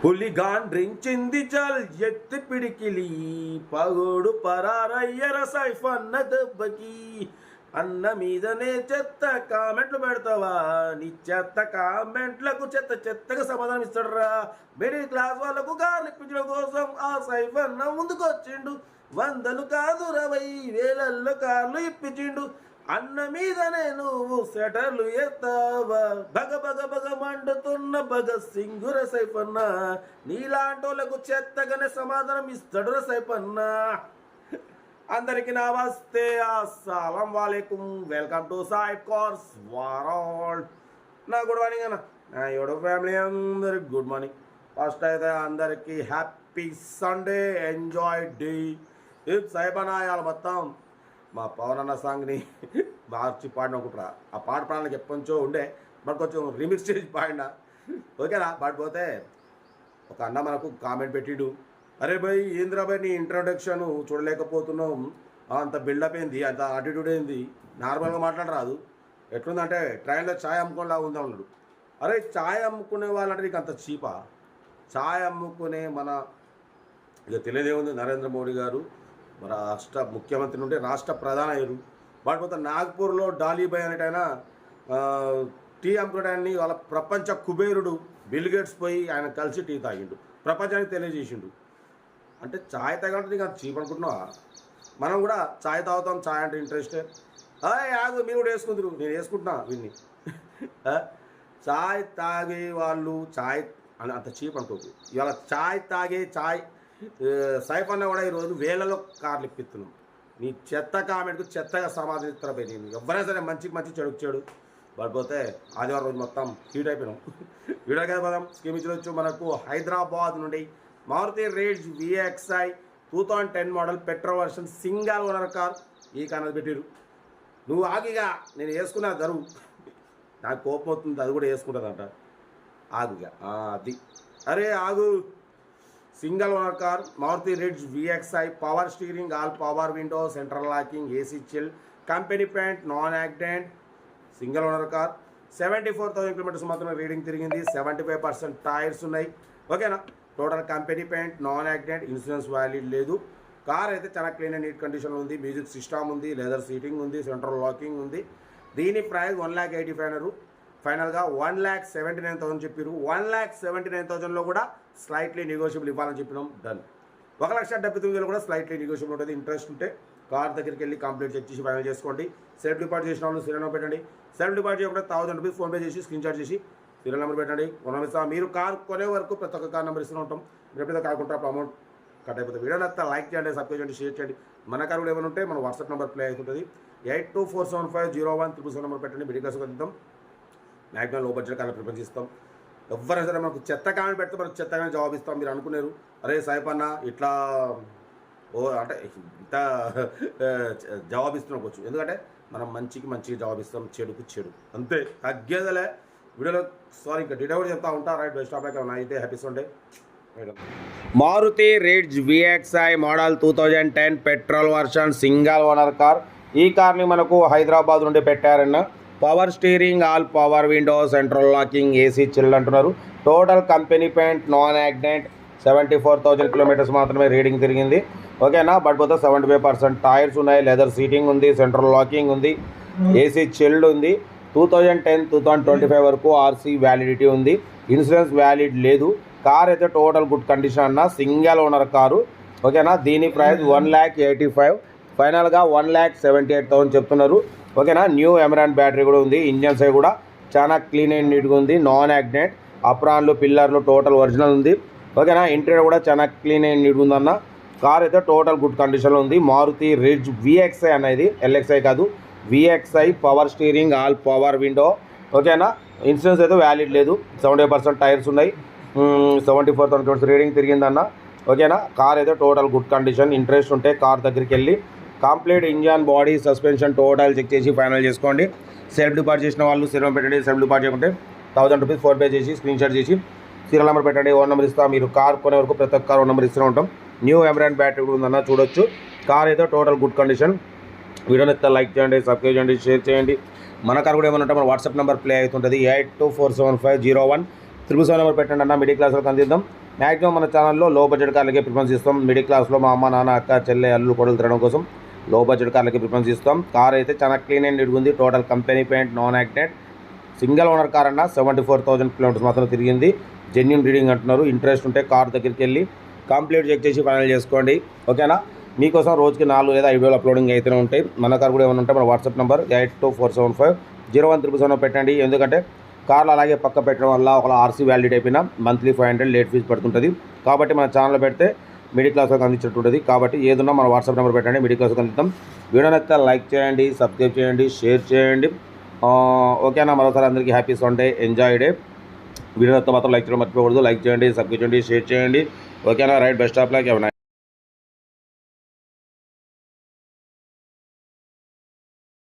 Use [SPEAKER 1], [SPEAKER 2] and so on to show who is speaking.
[SPEAKER 1] హులిగాన్ రించింది చల్ ఎత్తి పిడికిలి పగోడు పరారయ్యర సైఫన్న దెబ్బకి అన్న మీదనే చెత్త కామెంట్లు పెడతావా నీ చెత్త కామెంట్లకు చెత్త చెత్తగా సమాధానం ఇస్తాడురా. మిడిల్ క్లాస్ వాళ్ళకు గాలిప్పించడం కోసం ఆ సైఫన్న ముందుకొచ్చిండు. వందలు కాదు 20,000 కార్లు ఇప్పించిండు. అన్న మీదనే నువ్వు సెటర్లు ఎత్తావా బగ బగ బగ మండుతున్న భగత్ సింగ్ సైఫన్న నీలాంటోళ్లకు చెత్తగానే సమాధానం ఇస్తాడు సైఫన్న. అందరికి నమస్తే, అస్సలం వాలేకుం, వెల్కమ్ టు సాయిబ్ కార్స్ వరల్డ్. నా గుడ్ మార్నింగ్ అన్న, నా యూట్యూబ్ ఫ్యామిలీ అందరికి గుడ్ మార్నింగ్. ఫస్ట్ అయితే అందరికి హ్యాపీ సండే, ఎంజాయ్ డే. ఇది సైఫన్న ఇవాళ మొత్తం మా పవన్ అన్న సాంగ్ని మార్చి పాడిన ఒకటి ఆ పాట పాడడానికి ఎప్పటించో ఉండే, మరి కొంచెం రీమిక్స్ చేసి పాడినా. ఓకేనా? పాడిపోతే ఒక అన్న మనకు కామెంట్ పెట్టిడు, అరే భయ్ ఏంద్రా భయ్ నీ ఇంట్రొడక్షన్ చూడలేకపోతున్నాం, అంత బిల్డప్ ఏంది, అంత ఆటిట్యూడ్ ఏంది, నార్మల్గా మాట్లాడరాదు, ఎట్లుందంటే ట్రైన్లో ఛాయ్ అమ్ముకోలా ఉందా ఉన్నాడు. అరే ఛాయ్ అమ్ముకునే వాళ్ళంటే నీకు అంత చీపా? ఛాయ్ అమ్ముకునే మన ఇక తెలియదేముంది, నరేంద్ర మోడీ గారు మన రాష్ట్ర ముఖ్యమంత్రి నుండి రాష్ట్ర ప్రధాన అయ్యారు. వాటిపోతే నాగ్పూర్లో డాలీబాయ్ అనేటైనా టీ అమ్ముకోవడాన్ని వాళ్ళ ప్రపంచ కుబేరుడు బిల్ గేట్స్ పోయి ఆయన కలిసి టీ తాగిండు, ప్రపంచానికి తెలియజేసిండు. అంటే ఛాయ్ తాగంటే నీకు అంత చీప్ అనుకుంటున్నావా? మనం కూడా ఛాయ్ తాగుతాం, ఛాయ్ అంటే ఇంట్రెస్టే. ఆగు, మీరు కూడా వేసుకుంటారు, నేను వేసుకుంటున్నా వీన్ని. ఛాయ్ తాగే వాళ్ళు ఛాయ్ అని అంత చీప్ అనుకోకు. ఇవాళ ఛాయ్ తాగే ఛాయ్ సైఫన్న కూడా ఈరోజు వేలలో కార్లు ఇప్పిస్తున్నాం. నీ చెత్త కామెంట్కు చెత్తగా సమాధానం ఇస్తారా పోయి, నేను ఎవరైనా సరే మంచికి మంచి చెడుకు చెడు. పడిపోతే ఆదివారం రోజు మొత్తం హీట్ అయిపోయినాం. వీడియోగా పదం స్కీమ్ ఇచ్చి మనకు హైదరాబాద్ నుండి Maruti Ritz VXi 2010 model petrol version single owner car ఈ కార్ పెట్టిరు. నువ్వు ఆగిగా నేను వేసుకున్నా ధరువు, నాకు కోపం అవుతుంది, అది కూడా వేసుకుంటుందంట. ఆగుగా అది, అరే ఆగు. Single owner car Maruti Ritz VXi, power steering, all power window, central locking, AC chill, company paint, non accident, single owner car. 74,000 kilometres మాత్రమే రీడింగ్ తిరిగింది. 75% టైర్స్ ఉన్నాయి. ఓకేనా? Total company paint, non accident, insurance valid లేదు. Car అయితే చాలా clean and neat కండిషన్లో ఉంది. Music system ఉంది, లెదర్ సీటింగ్ ఉంది, సెంట్రల్ లాకింగ్ ఉంది. దీని ప్రైస్ 1,85,000. ఫైనల్గా 1,79,000 చెప్పారు. 1,79,000లో కూడా స్లైట్లీ నెగోషియబుల్ ఇవ్వాలని చెప్పినాం. డన్. 1,79,000 కూడా స్లైట్లీ నెగోషియబుల్ ఉంటుంది. ఇంట్రెస్ట్ ఉంటే కార్ దగ్గరికి వెళ్ళి కంప్లీట్ చెక్ చేసి ఫైనల్ చేసుకోండి. సెల్ఫ్ డిపాజిట్ చేసిన వాళ్ళు సీరియల్ పెట్టండి. సెల్ఫ్ డిపాజిట్ చేయకుండా 1,000 రూపీస్ ఫోన్పే చేసి స్క్రీన్ షాట్ చేసి సీరియల్ నెంబర్ పెట్టండి. మీరు కార్ కొనే వరకు ప్రతి ఒక్క కార్ నెంబర్ ఇస్తూ ఉంటాం. మీరు ఎప్పుడైతే కాకుంటే అప్పుడు అమౌంట్ కట్ అయిపోతుంది. వీడియో నచ్చితే లైక్ చేయండి, సబ్స్క్రైబ్ చేయండి, షేర్ చేయండి. మన కార్ కూడా ఏమైనా ఉంటే మన వాట్సాప్ నెంబర్ ప్లే అవుతుంటుంది. 8247501777 నెంబర్ పెట్టండి. మిడిల్ క్లాస్ వద్దాం. మ్యాక్సిమం లో బడ్జెట్ కానీ ప్రిఫరెన్స్ ఇస్తాం. ఎవరైనా సరే మనకు చెత్త కామెంట్ పెడితే మనకు చెత్తగానే జవాబు ఇస్తాం. మీరు అనుకున్నారు అరే సైఫన్న ఇట్లా అంటే ఇంత జవాబు ఇస్తున్నావచ్చు, ఎందుకంటే మనం మంచికి మంచిగా జవాబు ఇస్తాం, చెడుకు చెడు, అంతే, తగ్గేదలే. వీడియోలో సారీ ఇంకా డీటెయిల్ కూడా చెప్తా ఉంటా. రైట్, బెస్ట్ ఆఫ్ లక్, అయితే happy Sunday. Maruti Ritz VXi model 2010 petrol version single owner car. ఈ కార్ని మనకు హైదరాబాద్ నుండి పెట్టారన్న. Power steering, all power window, central locking, AC chill అంటున్నారు. Total company paint, non accident, 74,000 kilometres మాత్రమే రీడింగ్ తిరిగింది. ఓకేనా? బట్ పోతే 75% టైర్స్ ఉన్నాయి, లెదర్ సీటింగ్ ఉంది, సెంట్రల్ లాకింగ్ ఉంది, ఏసీ చిల్డ్ ఉంది. 2010-2025 వరకు RC వ్యాలిడిటీ ఉంది. ఇన్సూరెన్స్ వ్యాలిడ్ లేదు. కార్ అయితే టోటల్ గుడ్ కండిషన్ అన్న, సింగల్ ఓనర్ కారు. ఓకేనా? దీని ప్రైస్ 1,85,000. ఫైనల్గా 1,78,000 చెప్తున్నారు. ఓకేనా? న్యూ ఎమరాన్ బ్యాటరీ కూడా ఉంది. ఇంజన్ సైడ్ కూడా చాలా క్లీన్ అండ్ నీట్గా ఉంది. నాన్ యాక్సిడెంట్, అప్రాన్లు, పిల్లర్లు టోటల్ ఒరిజినల్ ఉంది. ఓకేనా? ఇంటీరియర్ కూడా చాలా క్లీన్ అండ్ నీట్గా ఉందన్న. కార్ అయితే టోటల్ గుడ్ కండిషన్లో ఉంది. మారుతి రిడ్జ్ VXi అనేది, LXi కాదు, VXi, power steering, all power window. ఓకేనా? ఇన్సూరెన్స్ అయితే వ్యాలిడ్ లేదు. 75% టైర్స్ ఉన్నాయి. 74,000 కిలోమీటర్స్ రీడింగ్ తిరిగిందన్న. ఓకేనా? కార్ అయితే టోటల్ గుడ్ కండిషన్. ఇంట్రెస్ట్ ఉంటే కార్ దగ్గరికి వెళ్ళి complete engine, body, suspension total check చేసి ఫైనల్ చేసుకోండి. సెల్ఫ్ డిపాజిట్ చేసిన వాళ్ళు సీరియల్ పెట్టండి. సెల్ఫ్ డిపాజిట్ చేయకుంటే 1,000 రూపీస్ ఫోన్పే చేసి స్క్రీన్ షాట్ చేసి సీరియల్ నెంబర్ పెట్టండి. ఓన్ నెంబర్ ఇస్తాం. మీరు కార్ కొనే వరకు ప్రతి ఒక్క కార్ ఓన్ నెంబర్ ఇస్తూ ఉంటాం. న్యూ ఎమరాన్ బ్యాటరీ కూడా ఉందన్న, చూడొచ్చు. కార్ అయితే టోటల్ గుడ్ కండిషన్. వీడియోని అయితే లైక్ చేయండి, సబ్స్క్రైబ్ చేయండి, షేర్ చేయండి. మన కార్ కూడా ఏమన్నా మన వాట్సాప్ నెంబర్ ప్లే అవుతుంటుంది. 8247501777 నెంబర్ పెట్టండి అన్న. మిడిల్ క్లాస్ వరకు అందిద్దాం. మ్యాక్సిమం మన ఛానల్లో లో బడ్జెట్ కార్లకే ప్రిఫరెన్స్ ఇస్తాం. మిడిల్ క్లాస్లో మా అమ్మ నాన్న అక్క చెల్లె అల్లు కొడులు తిరగడం కోసం లో బడ్జెట్ కార్లకి ప్రిఫరెన్స్ ఇస్తాం. కార్ అయితే చాలా క్లీన్ అండ్ నీట్గా ఉంది. Total company paint, non accident, single owner car అన్న. 74,000 కిలోమీటర్స్ మాత్రం తిరిగింది. జెన్యూన్ రీడింగ్ అంటున్నారు. ఇంట్రెస్ట్ ఉంటే కార్ దగ్గరికి వెళ్ళి కంప్లీట్ చెక్ చేసి ఫైనల్ చేసుకోండి. ఓకేనా? మీకోసం రోజుకి 4 లేదా 5 వేలు అప్లోడింగ్ అయితేనే ఉంటాయి. మన కార్ కూడా ఏమైనా ఉంటే మన వాట్సాప్ నెంబర్ 8247501307 పెట్టండి. ఎందుకంటే కార్లు అలాగే పక్క పెట్టడం వల్ల ఒక ఆర్సీ వ్యాలిడిటీ అయిపోయినా మంత్లీ 500 లేట్ ఫీజు పడుతుంటుంది. కాబట్టి మన ఛానల్లో పెడితే మిడిల్ క్లాస్ వాళ్ళకి అందించినట్టు ఉంటుంది. కాబట్టి ఏదన్నా మన వాట్సాప్ నెంబర్ పెట్టండి, మిడిల్ క్లాస్ అందిస్తాం. వీడియో నచ్చితే లైక్ చేయండి, సబ్స్క్రైబ్ చేయండి, షేర్ చేయండి. ఓకేనా? మరోసారి అందరికీ happy Sunday, enjoy day. Video నచ్చితే మాత్రం లైక్ చేయడం మర్చిపోకూడదు. లైక్ చేయండి, సబ్స్క్రైబ్ చేయండి, షేర్ చేయండి. ఓకేనా? Right, best of luck.